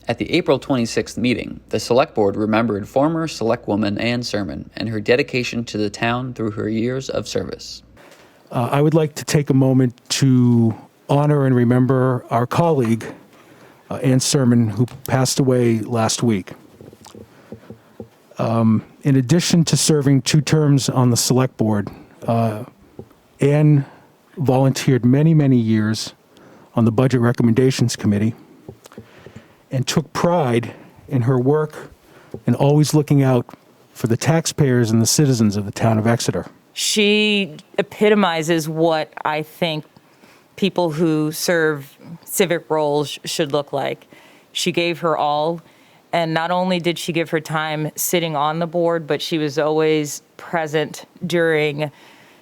At the April 26th meeting, the Select Board remembered former Selectwoman Ann Sermon and her dedication to the town through her years of service. I would like to take a moment to honor and remember our colleague, Ann Sermon, who passed away last week. In addition to serving 2 terms on the Select Board, Ann volunteered many, many years on the Budget Recommendations Committee and took pride in her work and always looking out for the taxpayers and the citizens of the town of Exeter. She epitomizes what I think people who serve civic roles should look like. She gave her all, and not only did she give her time sitting on the board, but she was always present during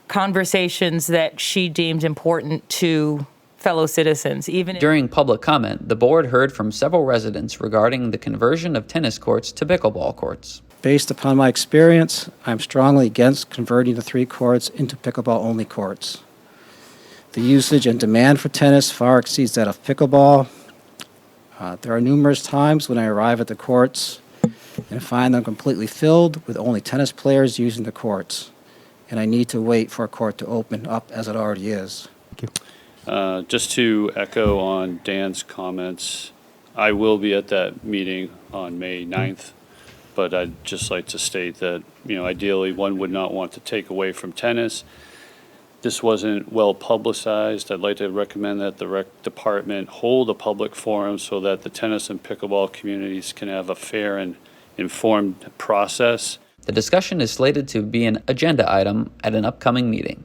conversations that she deemed important to fellow citizens. During public comment, the board heard from several residents regarding the conversion of tennis courts to pickleball courts. Based upon my experience, I'm strongly against converting the 3 courts into pickleball-only courts. The usage and demand for tennis far exceeds that of pickleball. There are numerous times when I arrive at the courts and find them completely filled with only tennis players using the courts, and I need to wait for a court to open up as it already is. Thank you. Just to echo on Dan's comments, I will be at that meeting on May 9th, but I'd just like to state that, ideally one would not want to take away from tennis. This wasn't well publicized. I'd like to recommend that the rec department hold a public forum so that the tennis and pickleball communities can have a fair and informed process. The discussion is slated to be an agenda item at an upcoming meeting.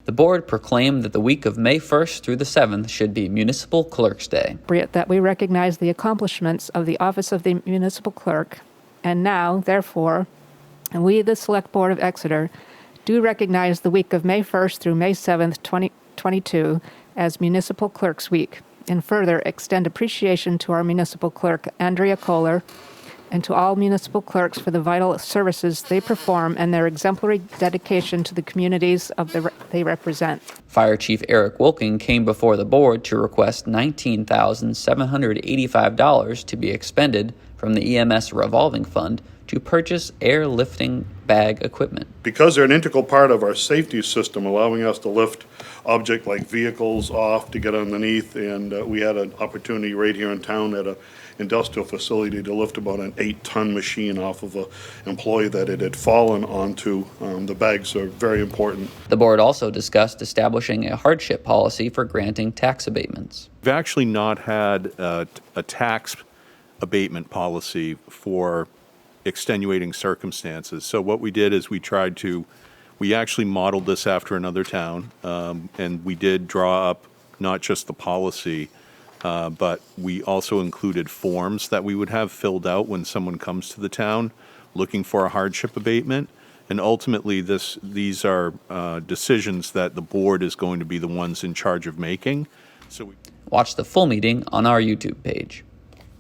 The board proclaimed that the week of May 1st through the 7th should be Municipal Clerk's Day. That we recognize the accomplishments of the office of the municipal clerk, and now, therefore, we, the Select Board of Exeter, do recognize the week of May 1st through May 7th, 2022 as Municipal Clerk's Week, and further extend appreciation to our municipal clerk, Andrea Kohler, and to all municipal clerks for the vital services they perform and their exemplary dedication to the communities they represent. Fire Chief Eric Wilking came before the board to request $19,785 to be expended from the EMS revolving fund to purchase airlifting bag equipment. Because they're an integral part of our safety system, allowing us to lift objects like vehicles off to get underneath, and we had an opportunity right here in town at an industrial facility to lift about an 8-ton machine off of an employee that it had fallen onto. The bags are very important. The board also discussed establishing a hardship policy for granting tax abatements. We've actually not had a tax abatement policy for extenuating circumstances. So what we did is we actually modeled this after another town, and we did draw up not just the policy, but we also included forms that we would have filled out when someone comes to the town looking for a hardship abatement. And ultimately, these are decisions that the board is going to be the ones in charge of making. Watch the full meeting on our YouTube page.